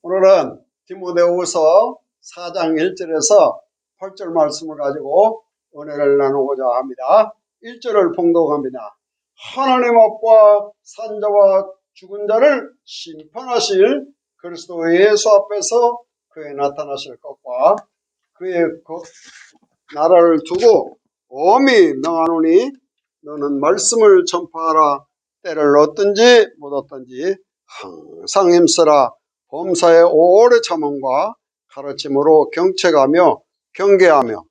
오늘은 디모데후서 4장 1절에서 8절 말씀을 가지고 은혜를 나누고자 합니다. 1절을 봉독합니다. 하나님 앞과 산자와 죽은 자를 심판하실 그리스도 예수 앞에서 그에 나타나실 것과 그의 나라를 두고 엄히 명하노니 너는 말씀을 전파하라. 때를 얻든지 못 얻든지 항상 힘쓰라. 범사의 오래 참음과 가르침으로 경책하며 경계하며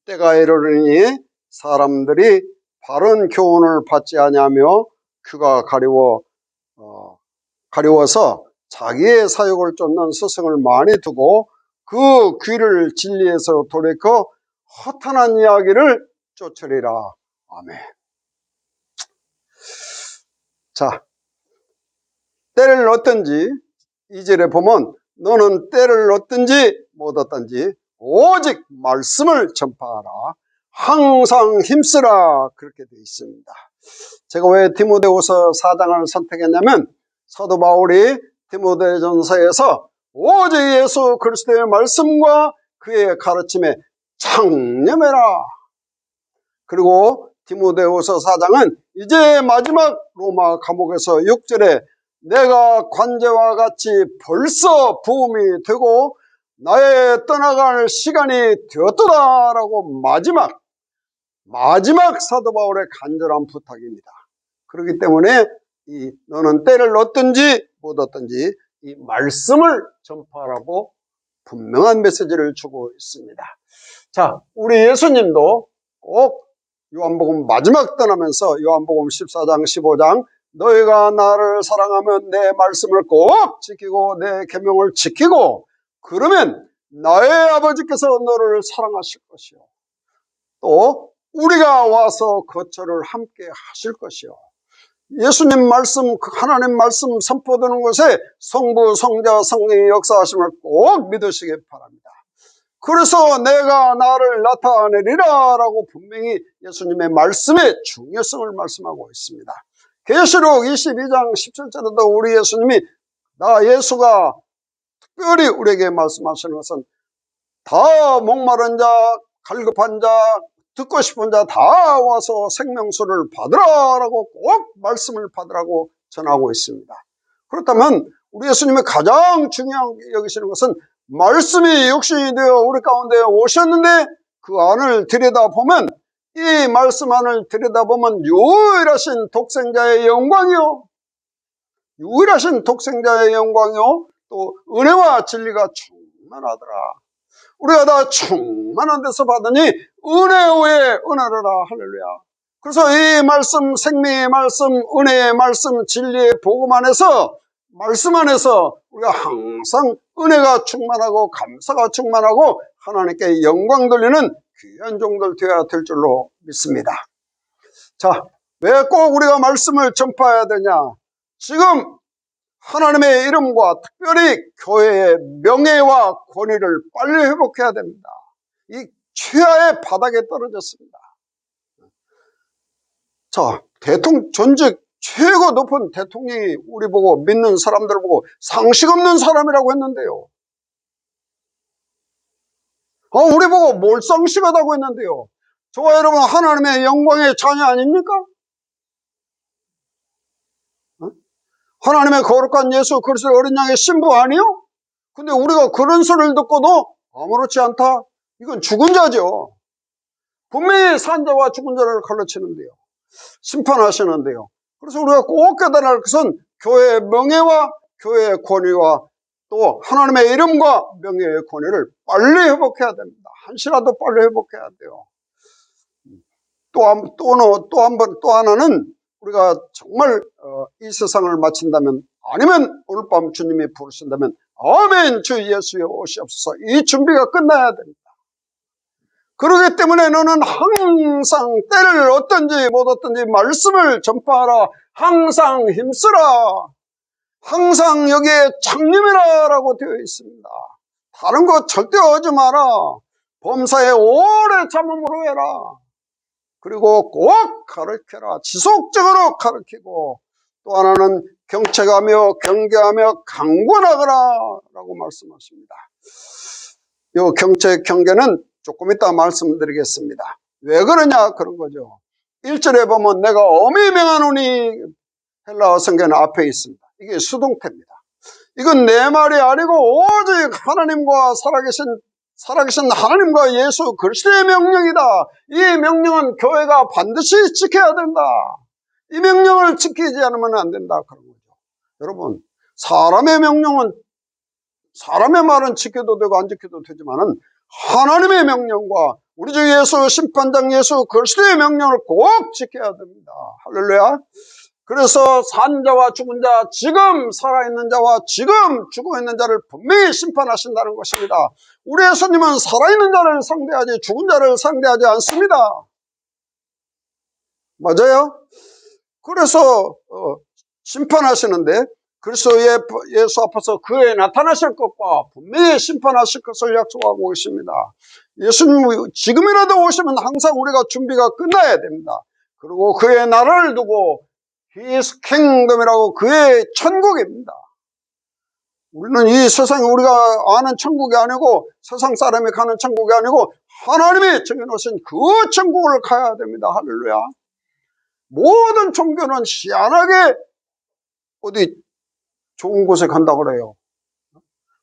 때가 이르르니 사람들이 바른 교훈을 받지 아니하며 귀가 가리워서 자기의 사욕을 쫓는 스승을 많이 두고 그 귀를 진리에서 돌이켜 허탄한 이야기를 쫓으리라. 아멘. 자, 때를 얻든지 2절에 보면 너는 때를 얻든지 못 얻든지 오직 말씀을 전파하라. 항상 힘쓰라. 그렇게 되어 있습니다. 제가 왜 디모데후서 4장을 선택했냐면 사도 바울이 디모데전서에서 오직 예수 그리스도의 말씀과 그의 가르침에 창념해라. 그리고 디모데후서 4장은 이제 마지막 로마 감옥에서 6절에 내가 관제와 같이 벌써 부음이 되고 나의 떠나갈 시간이 되었도다 라고 마지막 사도 바울의 간절한 부탁입니다. 그렇기 때문에 너는 때를 얻든지 못 얻든지 이 말씀을 전파하라고 분명한 메시지를 주고 있습니다. 자, 우리 예수님도 꼭 요한복음 마지막 떠나면서 요한복음 14장 15장 너희가 나를 사랑하면 내 말씀을 꼭 지키고 내 계명을 지키고 그러면 나의 아버지께서 너를 사랑하실 것이요 또 우리가 와서 거처를 함께 하실 것이요. 예수님 말씀, 하나님 말씀 선포되는 곳에 성부, 성자, 성령의 역사하심을 꼭 믿으시기 바랍니다. 그래서 내가 나를 나타내리라 라고 분명히 예수님의 말씀의 중요성을 말씀하고 있습니다. 계시록 22장 17절에도 우리 예수님이 예수가 특별히 우리에게 말씀하시는 것은 다 목마른 자, 갈급한 자, 듣고 싶은 자 다 와서 생명수를 받으라 라고 꼭 말씀을 받으라고 전하고 있습니다. 그렇다면 우리 예수님이 가장 중요하게 여기시는 것은 말씀이 육신이 되어 우리 가운데 오셨는데 그 안을 들여다보면 이 말씀 안을 들여다보면 유일하신 독생자의 영광이요 또 은혜와 진리가 충만하더라. 우리가 다 충만한 데서 받으니 은혜 위에 은혜로라. 할렐루야. 그래서 이 말씀, 생명의 말씀, 은혜의 말씀, 진리의 복음 안에서 말씀 안에서 우리가 항상 은혜가 충만하고 감사가 충만하고 하나님께 영광 돌리는 귀한 종들 되어야 될 줄로 믿습니다. 자, 왜 꼭 우리가 말씀을 전파해야 되냐? 지금 하나님의 이름과 특별히 교회의 명예와 권위를 빨리 회복해야 됩니다. 이 최하의 바닥에 떨어졌습니다. 자, 전직 최고 높은 대통령이 우리 보고 믿는 사람들 보고 상식 없는 사람이라고 했는데요. 우리 보고 몰상식하다고 했는데요. 저와 여러분 하나님의 영광의 자녀 아닙니까? 하나님의 거룩한 예수 그리스도의 어린 양의 신부 아니요? 근데 우리가 그런 소리를 듣고도 아무렇지 않다? 이건 죽은 자죠. 분명히 산자와 죽은 자를 가르치는데요. 심판하시는데요. 그래서 우리가 꼭 깨달아야 할 것은 교회의 명예와 교회의 권위와 또 하나님의 이름과 명예의 권위를 빨리 회복해야 됩니다. 한시라도 빨리 회복해야 돼요. 또 하나는 우리가 정말 이 세상을 마친다면 아니면 오늘 밤 주님이 부르신다면 아멘 주 예수의 오시옵소서 이 준비가 끝나야 됩니다. 그렇기 때문에 너는 항상 때를 얻든지 못 얻든지 말씀을 전파하라. 항상 힘쓰라. 항상 여기에 창림해라 라고 되어 있습니다. 다른 거 절대 하지 마라. 범사에 오래 참음으로 해라. 그리고 꼭 가르쳐라. 지속적으로 가르치고 또 하나는 경책하며 경계하며 강권하거라 라고 말씀하십니다. 이 경책 경계는 조금 이따 말씀드리겠습니다. 왜 그러냐 그런 거죠. 1절에 보면 내가 엄히 명하노니 헬라어 성경은 앞에 있습니다. 이게 수동태입니다. 이건 내 말이 아니고 오직 하나님과 살아계신 하나님과 예수 그리스도의 명령이다. 이 명령은 교회가 반드시 지켜야 된다. 이 명령을 지키지 않으면 안 된다 그런 거죠. 여러분, 사람의 명령은, 사람의 말은 지켜도 되고 안 지켜도 되지만은 하나님의 명령과 우리 주 예수 심판장 예수 그리스도의 명령을 꼭 지켜야 됩니다. 할렐루야. 그래서 산 자와 죽은 자, 지금 살아있는 자와 지금 죽어있는 자를 분명히 심판하신다는 것입니다. 우리 예수님은 살아있는 자를 상대하지 죽은 자를 상대하지 않습니다. 맞아요? 그래서 심판하시는데 그리스도 예수 앞에서 그에 나타나실 것과 분명히 심판하실 것을 약속하고 있습니다. 예수님 지금이라도 오시면 항상 우리가 준비가 끝나야 됩니다. 그리고 그의 나라를 두고 His kingdom이라고 그의 천국입니다. 우리는 이 세상에 우리가 아는 천국이 아니고 세상 사람이 가는 천국이 아니고 하나님이 정해놓으신 그 천국을 가야 됩니다. 할렐루야. 모든 종교는 희한하게 어디 좋은 곳에 간다고 그래요.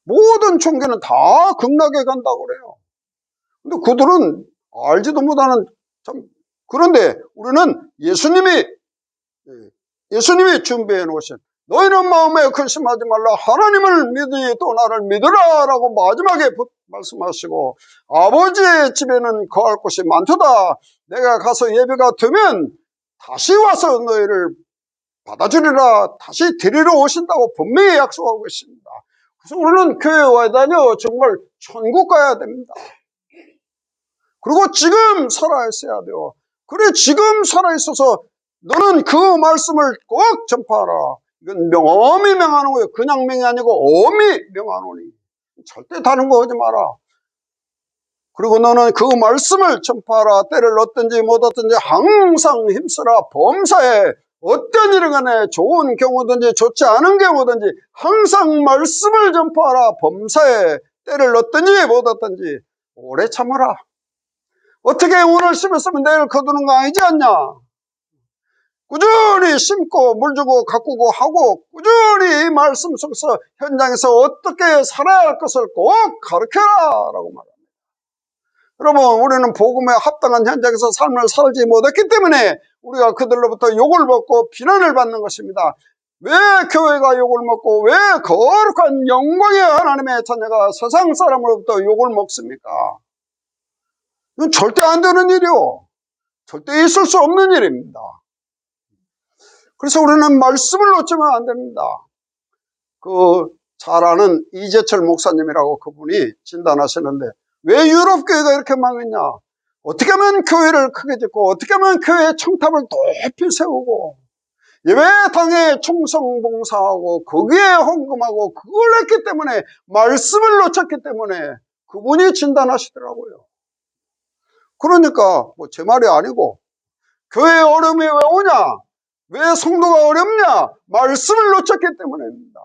모든 종교는 다 극락에 간다고 그래요. 근데 그들은 알지도 못하는 참. 그런데 우리는 예수님이 준비해 놓으신 너희는 마음에 근심하지 말라 하나님을 믿으니 또 나를 믿으라 라고 마지막에 말씀하시고 아버지의 집에는 거할 곳이 많도다. 내가 가서 예배가 되면 다시 와서 너희를 받아주리라. 다시 데리러 오신다고 분명히 약속하고 있습니다. 그래서 우리는 교회 와야 다녀 정말 천국 가야 됩니다. 그리고 지금 살아있어야 돼요. 그래 지금 살아있어서 너는 그 말씀을 꼭 전파하라. 이건 엄히 명하는 거예요. 그냥 명이 아니고 엄히 명하노니. 절대 다른 거 하지 마라. 그리고 너는 그 말씀을 전파하라. 때를 얻든지 못 얻든지 항상 힘쓰라. 범사에 어떤 일을 간에 좋은 경우든지 좋지 않은 경우든지 항상 말씀을 전파하라. 범사에 때를 얻든지 못 얻든지 오래 참아라. 어떻게 오늘 심었으면 내일 거두는 거 아니지 않냐? 꾸준히 심고 물 주고 가꾸고 하고 꾸준히 이 말씀 속에서 현장에서 어떻게 살아야 할 것을 꼭 가르쳐라 라고 말합니다. 여러분, 우리는 복음에 합당한 현장에서 삶을 살지 못했기 때문에 우리가 그들로부터 욕을 먹고 비난을 받는 것입니다. 왜 교회가 욕을 먹고 왜 거룩한 영광의 하나님의 자녀가 세상 사람으로부터 욕을 먹습니까? 이건 절대 안 되는 일이요. 절대 있을 수 없는 일입니다. 그래서 우리는 말씀을 놓치면 안 됩니다. 잘 아는 이재철 목사님이라고 그분이 진단하시는데 왜 유럽 교회가 이렇게 망했냐? 어떻게 하면 교회를 크게 짓고 어떻게 하면 교회의 청탑을 높이 세우고 예배당에 충성봉사하고 거기에 헌금하고 그걸 했기 때문에 말씀을 놓쳤기 때문에 그분이 진단하시더라고요. 그러니까 제 말이 아니고 교회에 어려움이 왜 오냐? 왜 성도가 어렵냐? 말씀을 놓쳤기 때문입니다.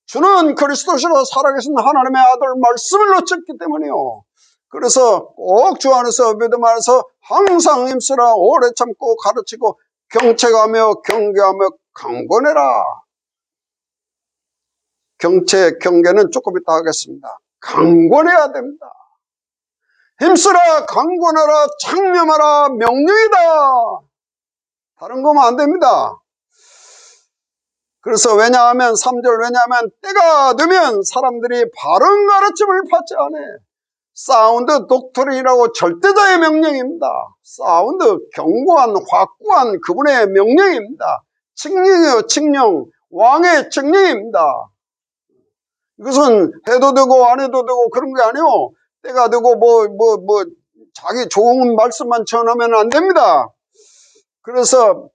주는 그리스도시로 살아계신 하나님의 아들 말씀을 놓쳤기 때문이요. 그래서 꼭 주 안에서 믿음 안에서 항상 힘쓰라. 오래 참고 가르치고 경책하며 경계하며 강권해라. 경책 경계는 조금 이따 하겠습니다. 강권해야 됩니다. 힘쓰라, 강권하라, 창념하라, 명령이다. 다른 거면 안 됩니다. 그래서 왜냐하면 3절 왜냐하면 때가 되면 사람들이 바른 가르침을 받지 않아. 사운드 독트린이라고 절대자의 명령입니다. 사운드 견고한 확고한 그분의 명령입니다. 칙령이요 칙령, 왕의 칙령입니다. 이것은 해도 되고 안 해도 되고 그런 게 아니에요. 때가 되고 자기 좋은 말씀만 전하면 안 됩니다. 그래서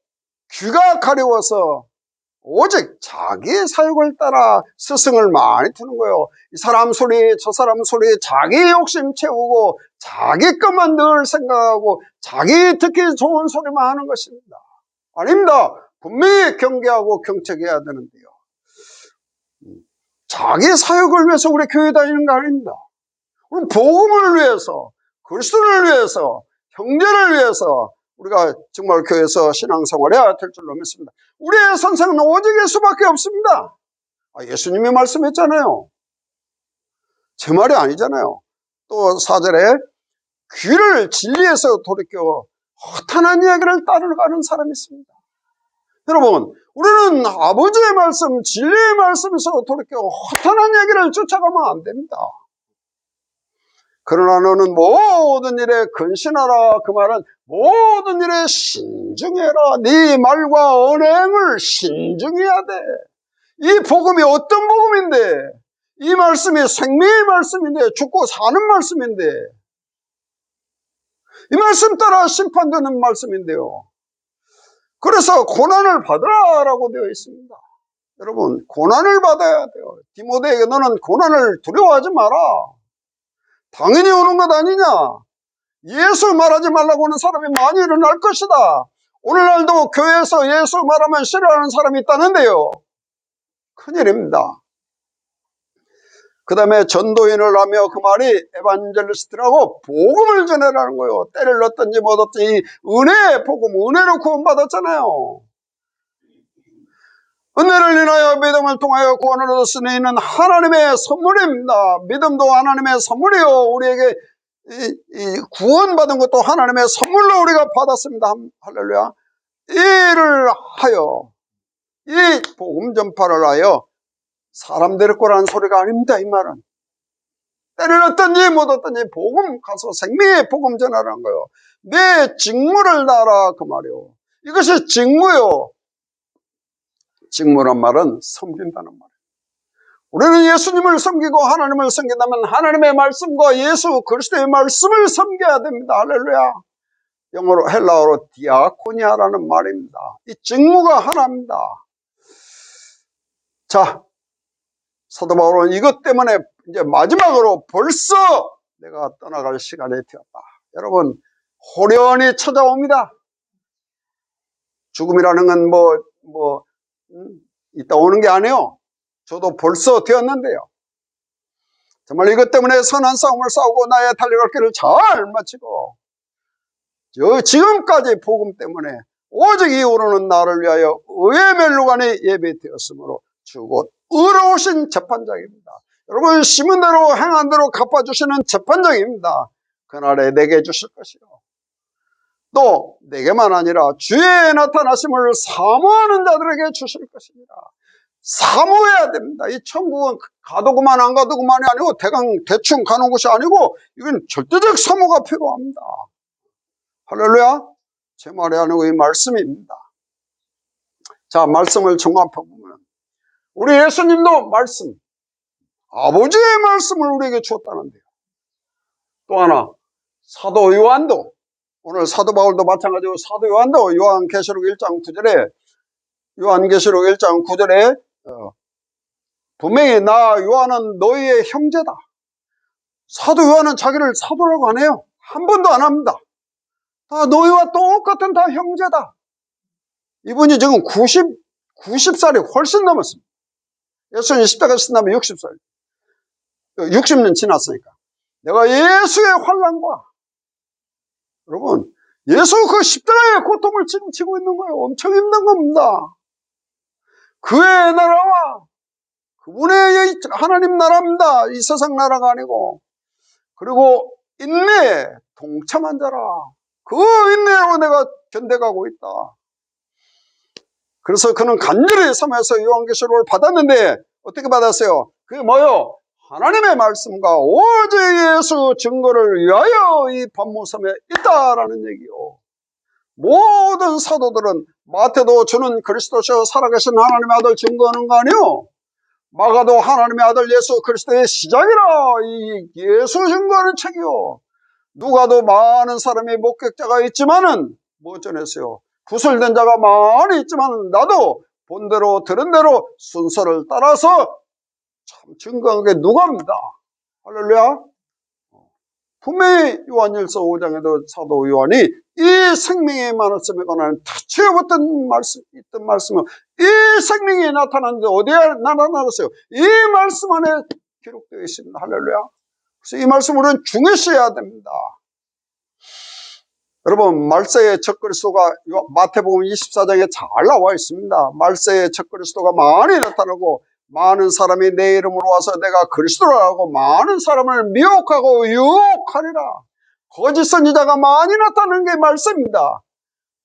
귀가 가려워서 오직 자기의 사욕을 따라 스승을 많이 두는 거예요. 이 사람 소리 저 사람 소리 자기 욕심 채우고 자기 것만 늘 생각하고 자기 듣기 좋은 소리만 하는 것입니다. 아닙니다. 분명히 경계하고 경책해야 되는데요. 자기 사역을 위해서 우리 교회 다니는 거 아닙니다. 우리 복음을 위해서, 그리스도를 위해서, 형제를 위해서 우리가 정말 교회에서 신앙생활해야 될 줄로 믿습니다. 우리의 선생은 오직 예수밖에 없습니다. 예수님이 말씀했잖아요. 제 말이 아니잖아요. 또 4절에 귀를 진리에서 돌이켜 허탄한 이야기를 따르가는 사람이 있습니다. 여러분, 우리는 아버지의 말씀, 진리의 말씀에서 돌이켜 허탄한 이야기를 쫓아가면 안 됩니다. 그러나 너는 모든 일에 근신하라. 그 말은 모든 일에 신중해라. 네 말과 언행을 신중해야 돼. 이 복음이 어떤 복음인데, 이 말씀이 생명의 말씀인데, 죽고 사는 말씀인데, 이 말씀 따라 심판되는 말씀인데요. 그래서 고난을 받으라라고 되어 있습니다. 여러분, 고난을 받아야 돼요. 디모데에게 너는 고난을 두려워하지 마라. 당연히 오는 것 아니냐. 예수 말하지 말라고 하는 사람이 많이 일어날 것이다. 오늘날도 교회에서 예수 말하면 싫어하는 사람이 있다는데요. 큰일입니다. 그 다음에 전도인을 하며 그 말이 에반젤리스트라고 복음을 전해라는 거예요. 때를 넣든지 못 얻든지 은혜의 복음, 은혜로 구원받았잖아요. 은혜를 인하여 믿음을 통하여 구원을 얻었으니 이는 하나님의 선물입니다. 믿음도 하나님의 선물이요. 우리에게 이 구원받은 것도 하나님의 선물로 우리가 받았습니다. 할렐루야. 이를 하여, 이 복음 전파를 하여 사람 될 거라는 소리가 아닙니다. 이 말은 때를 얻든지 못 얻든지 복음 가서 생명의 복음 전하라는 거예요. 내 직무를 다하라 그 말이요. 이것이 직무요. 직무란 말은 섬긴다는 말이에요. 우리는 예수님을 섬기고 하나님을 섬긴다면 하나님의 말씀과 예수 그리스도의 말씀을 섬겨야 됩니다. 할렐루야. 영어로 헬라어로 디아코니아라는 말입니다. 이 직무가 하나입니다. 자, 사도 바울은 이것 때문에 이제 마지막으로 벌써 내가 떠나갈 시간이 되었다. 여러분, 호련히 찾아옵니다. 죽음이라는 건 이따 오는 게 아니에요. 저도 벌써 되었는데요. 정말 이것 때문에 선한 싸움을 싸우고 나의 달려갈 길을 잘 마치고 지금까지 복음 때문에 오직 이후로는 나를 위하여 의의 멸류관이 예비되었으므로 주곧 의로우신 재판장입니다. 여러분, 심은 대로 행한 대로 갚아주시는 재판장입니다. 그날에 내게 주실 것이요. 또 내게만 아니라 주의 나타나심을 사모하는 자들에게 주실 것입니다. 사모해야 됩니다. 이 천국은 가도구만 안 가도구만이 아니고 대충 가는 곳이 아니고 이건 절대적 사모가 필요합니다. 할렐루야. 제 말이 아니고 이 말씀입니다. 자, 말씀을 종합해보면 우리 예수님도 말씀, 아버지의 말씀을 우리에게 주었다는데요. 또 하나, 사도 요한도, 오늘 사도 바울도 마찬가지고 사도 요한도 요한계시록 1장 9절에 분명히 나 요한은 너희의 형제다. 사도 요한은 자기를 사도라고 안 해요. 한 번도 안 합니다. 다 너희와 똑같은 다 형제다. 이분이 지금 90살이 훨씬 넘었습니다. 예수님 십자가 지나면 60살. 60년 지났으니까. 내가 예수의 환난과, 여러분, 예수 그 십자가의 고통을 지금 치고 있는 거예요. 엄청 힘든 겁니다. 그의 나라와 그분의 하나님 나라입니다. 이 세상 나라가 아니고. 그리고 인내에 동참한 자라. 그 인내로 내가 견뎌가고 있다. 그래서 그는 간절히 삼아서 요한계시록을 받았는데 어떻게 받았어요? 그게 뭐요? 하나님의 말씀과 오직 예수 증거를 위하여 이 반모섬에 있다라는 얘기요. 모든 사도들은 마태도 주는 그리스도시요 살아계신 하나님의 아들 증거하는 거 아니요? 마가도 하나님의 아들 예수 그리스도의 시작이라 이 예수 증거하는 책이요. 누가도 많은 사람이 목격자가 있지만은 뭐 전했어요? 구술된 자가 많이 있지만 나도 본 대로 들은 대로 순서를 따라서 참 증거한 게 누가입니다. 할렐루야. 분명히 요한일서 5장에도 사도 요한이 이 생명의 많았음에 관한 다채워봤던 있던 말씀은 이 생명이 나타났는데 어디에 나타났어요? 이 말씀 안에 기록되어 있습니다. 할렐루야. 그래서 이 말씀 우리는 중요시해야 됩니다. 여러분, 말세의 첫 그리스도가 마태복음 24장에 잘 나와 있습니다. 말세의 첫 그리스도가 많이 나타나고 많은 사람이 내 이름으로 와서 내가 그리스도라고 많은 사람을 미혹하고 유혹하리라. 거짓 선지자가 많이 나타나는 게 말씀입니다.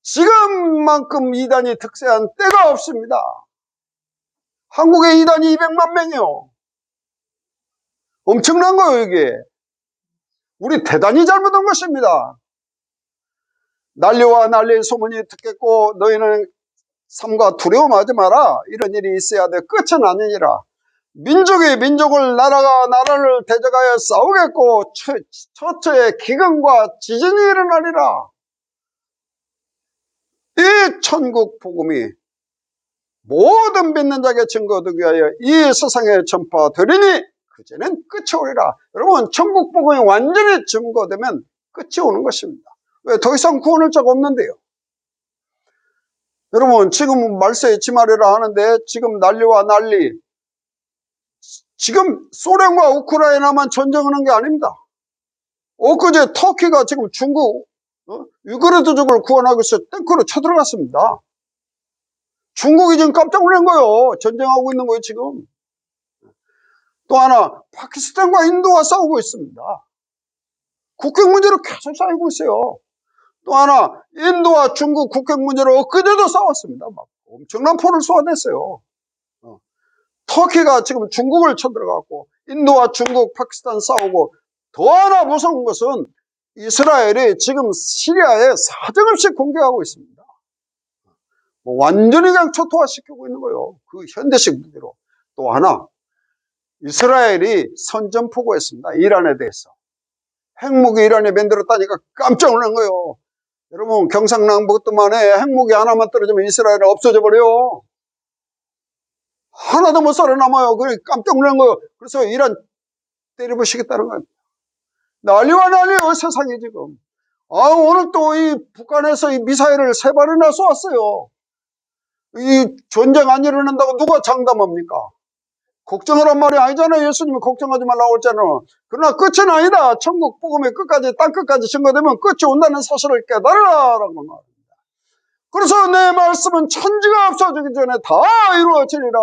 지금만큼 이단이 득세한 때가 없습니다. 한국의 이단이 200만 명이요. 엄청난 거예요, 이게. 우리 대단히 잘못한 것입니다. 난리와 난리의 소문이 듣겠고 너희는 삼가 두려움하지 마라. 이런 일이 있어야 돼. 끝은 아니니라. 민족이 민족을, 나라가 나라를 대적하여 싸우겠고 처처에 기근과 지진이 일어나리라. 이 천국 복음이 모든 믿는 자에게 증거 되기 위하여 이 세상에 전파되리니 그제는 끝이 오리라. 여러분, 천국 복음이 완전히 증거되면 끝이 오는 것입니다. 왜? 더 이상 구원할 자가 없는데요. 여러분, 지금 말세의 지말이라 하는데 지금 난리와 난리, 지금 소련과 우크라이나만 전쟁하는 게 아닙니다. 엊그제 터키가 지금 중국 유그르드족을 구원하기 위해서 탱크로 쳐들어갔습니다. 중국이 지금 깜짝 놀란 거예요. 전쟁하고 있는 거예요, 지금. 또 하나, 파키스탄과 인도가 싸우고 있습니다. 국경 문제로 계속 싸우고 있어요. 또 하나, 인도와 중국 국경 문제로 엊그제도 싸웠습니다. 막 엄청난 포를 쏘아냈어요. 터키가 지금 중국을 쳐들어갔고, 인도와 중국, 파키스탄 싸우고, 더 하나 무서운 것은 이스라엘이 지금 시리아에 사정없이 공격하고 있습니다. 완전히 그냥 초토화시키고 있는 거예요. 그 현대식 무기로. 또 하나, 이스라엘이 선전포고했습니다. 이란에 대해서. 핵무기 이란에 만들었다니까 깜짝 놀란 거예요. 여러분, 경상남북도만에 핵무기 하나만 떨어지면 이스라엘은 없어져 버려요. 하나도 못 살아남아요. 그래 깜짝 놀란 거예요. 그래서 이란 때려부시겠다는 거예요. 난리와 난리예요, 세상이 지금. 오늘 또 이 북한에서 이 미사일을 3발이나 쏘았어요. 이 전쟁 안 일어난다고 누가 장담합니까? 걱정하란 말이 아니잖아요. 예수님이 걱정하지 말라고 했잖아요. 그러나 끝은 아니다. 천국 복음의 끝까지, 땅 끝까지 증거되면 끝이 온다는 사실을 깨달으라라고 말합니다. 그래서 내 말씀은 천지가 없어지기 전에 다 이루어지리라.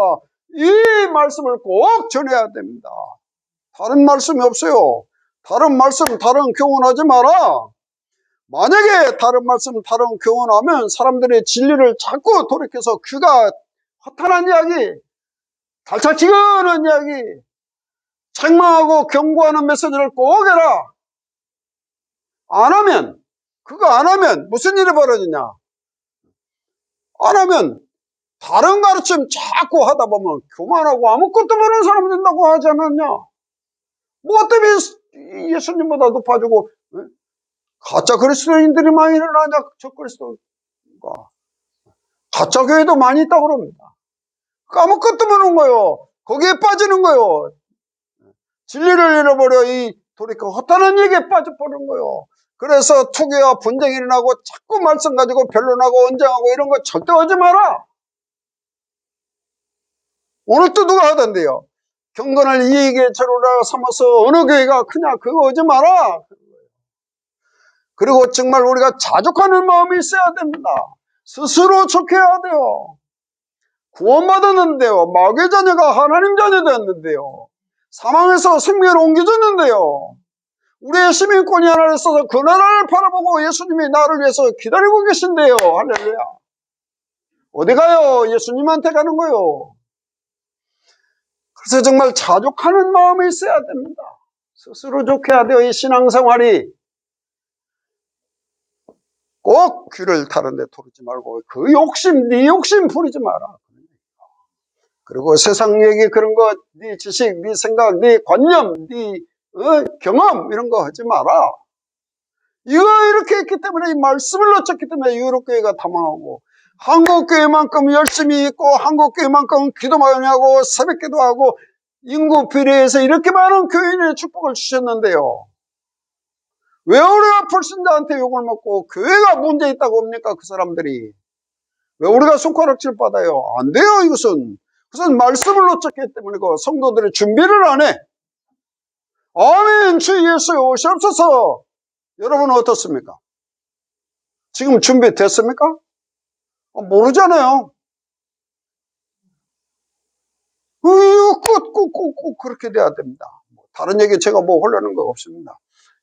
이 말씀을 꼭 전해야 됩니다. 다른 말씀이 없어요. 다른 말씀, 다른 교훈하지 마라. 만약에 다른 말씀, 다른 교훈하면 사람들의 진리를 자꾸 돌이켜서 귀가 허탄한 이야기, 달짝지근한 이야기, 책망하고 경고하는 메시지를 꼭 해라. 그거 안 하면 무슨 일이 벌어지냐? 안 하면 다른 가르침 자꾸 하다 보면 교만하고 아무것도 모르는 사람 된다고 하지 않았냐? 뭐 때문에 예수님보다 높아지고 가짜 그리스도인들이 많이 일어나냐? 저 그리스도가 가짜 교회도 많이 있다고 그럽니다. 아무것도 모르는 거예요. 거기에 빠지는 거예요. 진리를 잃어버려 이 돌이켜 허탄한 얘기에 빠져버리는 거예요. 그래서 투기와 분쟁이 일어나고 자꾸 말씀 가지고 변론하고 언쟁하고 이런 거 절대 하지 마라. 오늘 또 누가 하던데요. 경건을 이익의 재료라 삼아서 어느 교회가 크냐 그거 하지 마라. 그리고 정말 우리가 자족하는 마음이 있어야 됩니다. 스스로 족해야 돼요. 구원받았는데요. 마귀의 자녀가 하나님 자녀 되었는데요. 사망에서 생명을 옮겨줬는데요. 우리의 시민권이 하나 있어서 그 나라를 바라보고 예수님이 나를 위해서 기다리고 계신데요. 할렐루야. 어디 가요? 예수님한테 가는 거요. 그래서 정말 자족하는 마음이 있어야 됩니다. 스스로 족해야 돼요. 이 신앙생활이. 꼭 귀를 타는데 토르지 말고 그 욕심, 네 욕심 부리지 마라. 그리고 세상 얘기 그런 거, 네 지식, 네 생각, 네 관념, 네 경험 이런 거 하지 마라. 이거 이렇게 했기 때문에 이 말씀을 놓쳤기 때문에 유럽교회가 다 망하고 한국교회만큼 열심히 있고 한국교회만큼 기도 많이 하고 새벽기도 하고 인구 비례해서 이렇게 많은 교인의 축복을 주셨는데요. 왜 우리가 불신자한테 욕을 먹고 교회가 문제 있다고 합니까? 그 사람들이. 왜 우리가 손가락질 받아요? 안 돼요, 이것은. 그것은 말씀을 놓쳤기 때문이고 성도들이 준비를 안 해. 아멘, 주 예수 오시옵소서. 여러분은 어떻습니까? 지금 준비됐습니까? 모르잖아요. 꼭 그렇게 돼야 됩니다. 다른 얘기 제가 하려는 거 없습니다.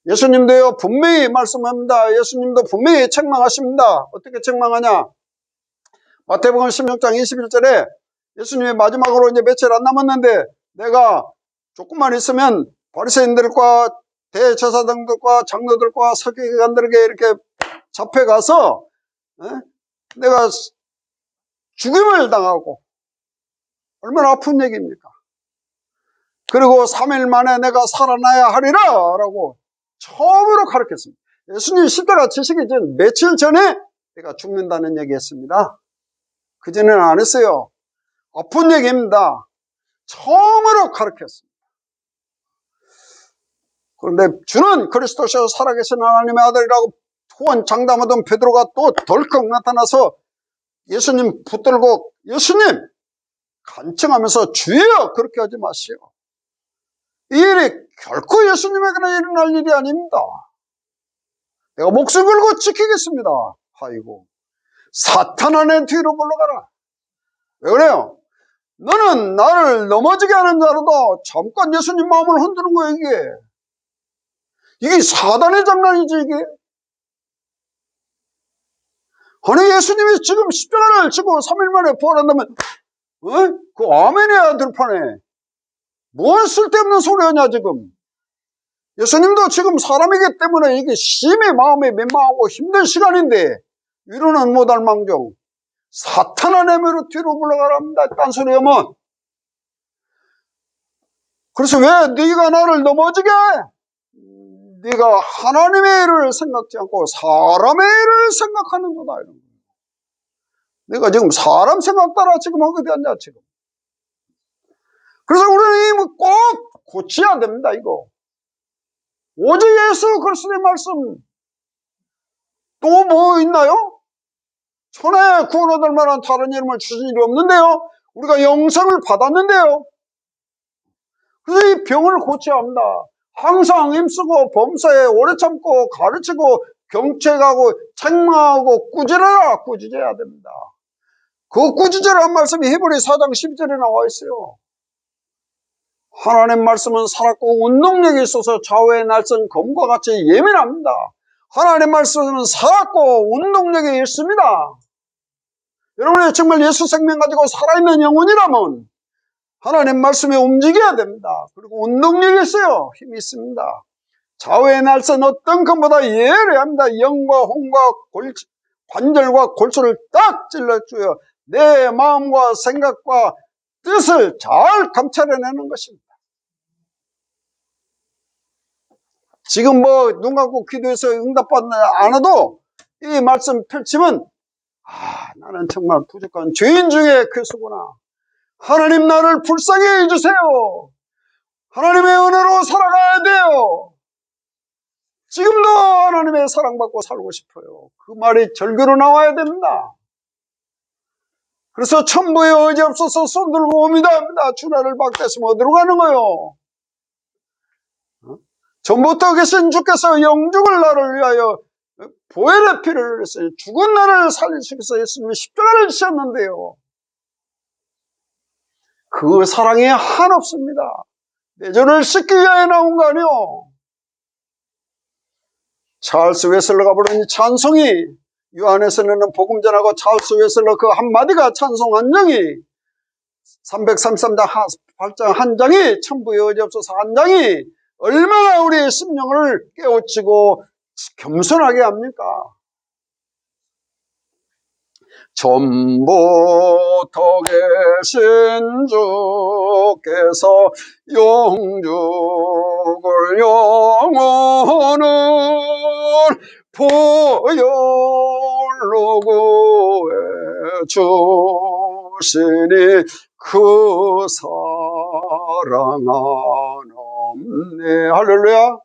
예수님도요, 분명히 말씀합니다. 예수님도 분명히 책망하십니다. 어떻게 책망하냐? 마태복음 16장 21절에 예수님이 마지막으로 이제 며칠 안 남았는데 내가 조금만 있으면 바리새인들과 대제사장들과 장로들과 서기관들에게 이렇게 잡혀가서 내가 죽임을 당하고 얼마나 아픈 얘기입니까? 그리고 3일 만에 내가 살아나야 하리라 라고 처음으로 가르쳤습니다. 예수님 십자가 지시기 전 며칠 전에 내가 죽는다는 얘기했습니다. 그전에는 안 했어요. 아픈 얘기입니다. 처음으로 가르쳤습니다. 그런데 주는 그리스도시요 살아계신 하나님의 아들이라고 후원 장담하던 베드로가 또 덜컥 나타나서 예수님 붙들고 예수님 간청하면서 주여 그렇게 하지 마시오. 이 일이 결코 예수님에게는 일어날 일이 아닙니다. 내가 목숨 걸고 지키겠습니다. 아이고, 사탄아 내 뒤로 물러가라. 왜 그래요? 너는 나를 넘어지게 하는 자로도 잠깐 예수님 마음을 흔드는 거야. 이게 사단의 장난이지 이게. 아니 예수님이 지금 십자가를 지고 3일 만에 부활한다면 그 아멘이야 들판에. 뭔 쓸데없는 소리 하냐 지금. 예수님도 지금 사람이기 때문에 이게 심히 마음이 민망하고 힘든 시간인데 위로는 못할 망정 사탄아 내면으로 뒤로 물러가랍니다. 딴소리 하면. 그래서 왜 네가 나를 넘어지게 해? 네가 하나님의 일을 생각지 않고 사람의 일을 생각하는구나 이런 거예요. 내가 지금 사람 생각 따라 지금 하게 되었냐 지금. 그래서 우리는 꼭 고쳐야 됩니다 이거. 오직 예수 그리스도의 말씀 또 뭐 있나요? 천하에 구원 얻을 만한 다른 이름을 주신 일이 없는데요. 우리가 영생을 받았는데요. 그래서 이 병을 고쳐야 합니다. 항상 힘쓰고 범사에 오래 참고 가르치고 경책하고 책망하고 꾸짖어야 됩니다. 그 꾸짖으라는 말씀이 히브리 4장 12절에 나와 있어요. 하나님 말씀은 살았고 운동력이 있어서 좌우의 날선 검과 같이 예민합니다. 하나님 말씀은 살았고 운동력이 있습니다. 여러분이 정말 예수 생명 가지고 살아있는 영혼이라면 하나님 말씀에 움직여야 됩니다. 그리고 운동력이 있어요. 힘이 있습니다. 좌우의 날선 어떤 것보다 예리합니다. 영과 홍과 관절과 골수를 딱 찔러줘요. 내 마음과 생각과 뜻을 잘 감찰해내는 것입니다. 지금 눈 감고 기도해서 응답받지 않아도 이 말씀 펼치면 나는 정말 부족한 죄인 중에 괴수구나. 하나님 나를 불쌍히 해주세요. 하나님의 은혜로 살아가야 돼요. 지금도 하나님의 사랑받고 살고 싶어요. 그 말이 절규로 나와야 됩니다. 그래서 천부에 의지 없어서 손 들고 옵니다. 주 나를 박대시면 어디로 가는 거요? 전부터 계신 주께서 영죽을 나를 위하여 보혈의 피를 흘렸어요. 죽은 나를 살리시기 위해서 예수님이 십자가를 지셨는데요. 그 사랑이 한없습니다. 내 죄를 씻기 위하여 나온 거 아니요. 찰스 웨슬러가 부른 이 찬송이 요한에서는 복음 전하고 찰스 웨슬러 그 한마디가 찬송 한 장이 333장 8장 한 장이 천부의 의지 없어서 한 장이 얼마나 우리의 심령을 깨우치고 겸손하게 합니까? 전부터 계신 주께서 영죽을 영원을 보혈로 구해 주시니 그 사랑 한없네. 할렐루야.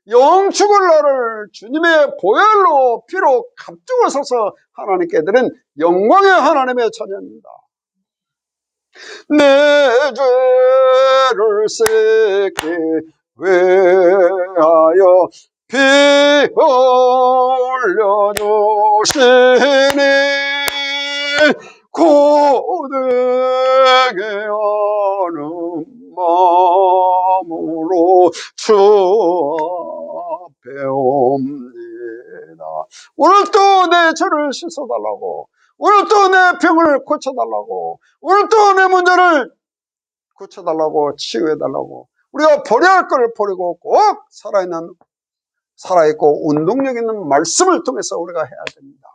영 죽을 날을 주님의 보혈로 피로 값주어서서 하나님께 드린 영광의 하나님의 자녀입니다. 내 죄를 씻기 위하여 피 흘려주시니 고되게 하는 마음으로 주 앞에 옵니다. 오늘도 내 죄를 씻어달라고, 오늘도 내 병을 고쳐달라고, 오늘도 내 문제를 고쳐달라고, 치유해달라고, 우리가 버려야 할 걸 버리고 꼭 살아있고 운동력 있는 말씀을 통해서 우리가 해야 됩니다.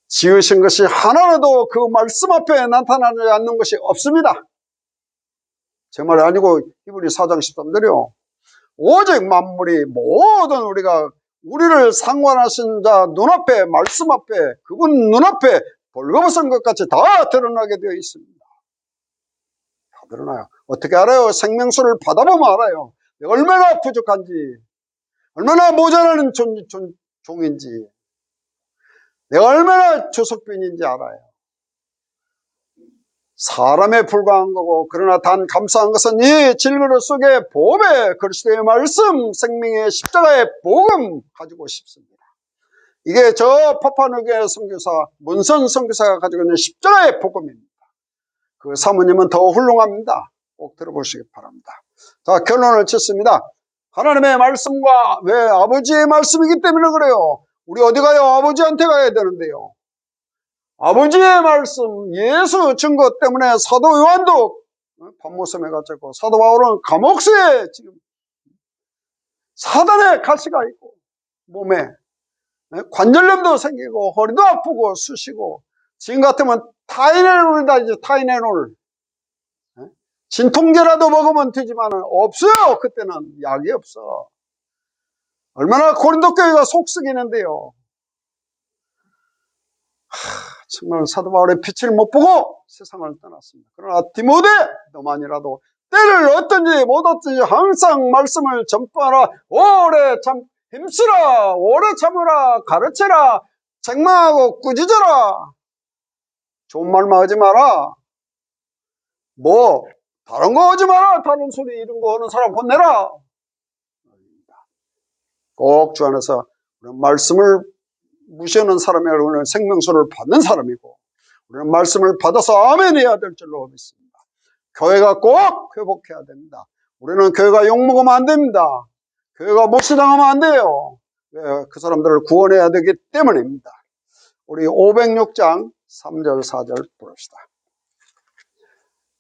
지으신 것이 하나라도 그 말씀 앞에 나타나지 않는 것이 없습니다. 제 말이 아니고 히브리 4장 13절이요. 오직 만물이 모든 우리를 상관하신 자 눈앞에, 말씀 앞에, 그분 눈앞에 벌거벗은 것 같이 다 드러나게 되어 있습니다. 다 드러나요. 어떻게 알아요? 생명수를 받아보면 알아요. 내가 얼마나 부족한지, 얼마나 모자라는 종인지, 내가 얼마나 조석빈인지 알아요. 사람에 불과한 거고, 그러나 단 감사한 것은 이 질그릇 속에 보배, 그리스도의 말씀, 생명의 십자가의 복음 가지고 싶습니다. 이게 저 파푸아뉴기니아 선교사, 문선 선교사가 가지고 있는 십자가의 복음입니다. 그 사모님은 더 훌륭합니다. 꼭 들어보시기 바랍니다. 자, 결론을 짓습니다. 하나님의 말씀과 왜 아버지의 말씀이기 때문에 그래요. 우리 어디 가요? 아버지한테 가야 되는데요. 아버지의 말씀, 예수 증거 때문에 사도 요한도 밤모섬에 갇혔고, 사도 바울은 감옥수에 지금 사단의 가시가 있고, 몸에 관절염도 생기고, 허리도 아프고, 쑤시고, 지금 같으면 타이레놀이다, 이제 타이레놀. 진통제라도 먹으면 되지만 없어요. 그때는 약이 없어. 얼마나 고린도 교회가 속썩이는데요. 정말 사도 바울의 빛을 못 보고 세상을 떠났습니다. 그러나 디모데, 너만이라도 때를 얻든지 못 얻든지 항상 말씀을 전파하라. 오래 힘쓰라. 오래 참으라. 가르쳐라. 책망하고 꾸짖어라. 좋은 말만 하지 마라. 다른 거 하지 마라. 다른 소리 이런 거 하는 사람 혼내라. 꼭 주 안에서 말씀을 무시하는 사람이 우리는 생명수를 받는 사람이고, 우리는 말씀을 받아서 아멘 해야 될 줄로 믿습니다. 교회가 꼭 회복해야 됩니다. 우리는 교회가 욕먹으면 안 됩니다. 교회가 몫이당하면 안 돼요. 그 사람들을 구원해야 되기 때문입니다. 우리 506장 3절 4절 부릅시다.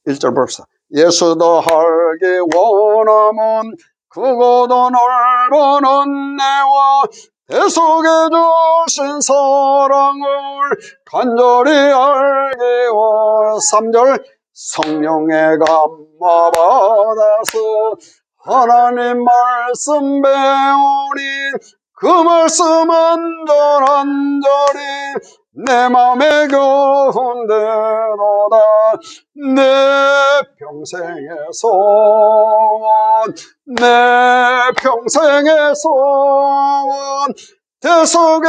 1절 부릅시다. 예수도 알기 원하면 크고도 넓은 은혜와 대속해 주신 사랑을 간절히 알기 원. 3절 성령의 감화 받아서 하나님 말씀 배우니 그 말씀 안전히 내 맘에 교훈되도다. 내 평생의 소원, 내 평생의 소원, 대속해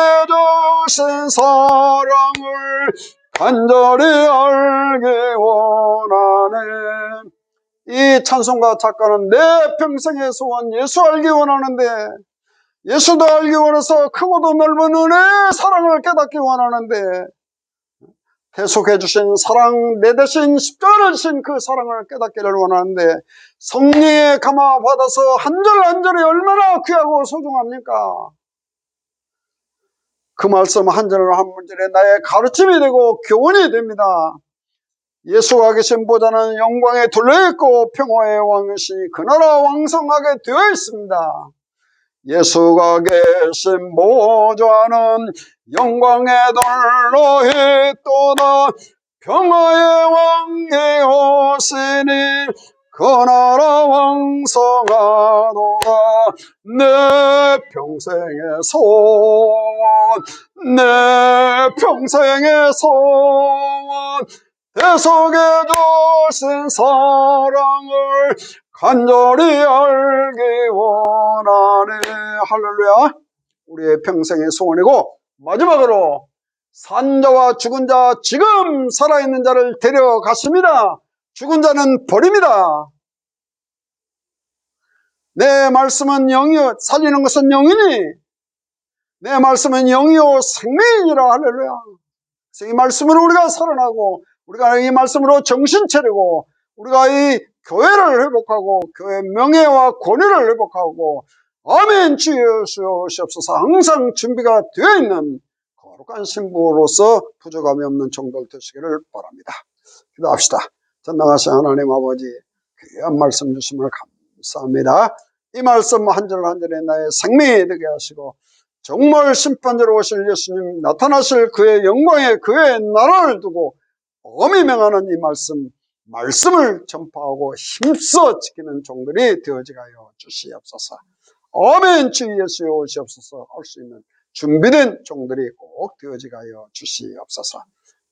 주신 사랑을 간절히 알기 원하네. 이 찬송가 작가는 내 평생의 소원, 예수 알기 원하는데, 예수도 알기 원해서 크고도 넓은 은혜의 사랑을 깨닫기 원하는데, 대속해 주신 사랑, 내 대신 십자가를 지신 그 사랑을 깨닫기를 원하는데, 성령의 감화 받아서 한 절 한 절이 얼마나 귀하고 소중합니까? 그 말씀 한 절 한 절에 나의 가르침이 되고 교훈이 됩니다. 예수가 계신 보좌는 영광에 둘러있고 평화의 왕이시니 그 나라 왕성하게 되어 있습니다. 예수가 계신 보좌는 영광에 둘러있도다. 평화의 왕이 오시니 그 나라 왕성하도다. 내 평생의 소원, 내 평생의 소원, 대속해 주신 사랑을 간절히 알기 원하네. 할렐루야. 우리의 평생의 소원이고, 마지막으로 산자와 죽은 자, 지금 살아있는 자를 데려가십니다. 죽은 자는 버립니다. 내 말씀은 영이요, 살리는 것은 영이니 내 말씀은 영이요 생명이니라. 할렐루야. 그래서 이 말씀으로 우리가 살아나고, 우리가 이 말씀으로 정신 차리고, 우리가 이 교회를 회복하고 교회 명예와 권위를 회복하고, 아멘 주시옵소서. 항상 준비가 되어 있는 거룩한 신부로서 부족함이 없는 종들 되시기를 바랍니다. 기도합시다. 전능하신 하나님 아버지, 귀한 말씀 주심을 감사합니다. 이 말씀 한 절 한 절에 나의 생명이 되게 하시고, 정말 심판자로 오실 예수님 나타나실 그의 영광에 그의 나라를 두고 엄히 명하는 이 말씀을 전파하고 힘써 지키는 종들이 되어지게 하여 주시옵소서. 아멘. 주 예수여 오시옵소서. 할 수 있는 준비된 종들이 꼭 되어지게 하여 주시옵소서.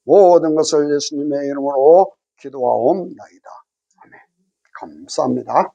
모든 것을 예수님의 이름으로 기도하옵나이다. 아멘. 감사합니다.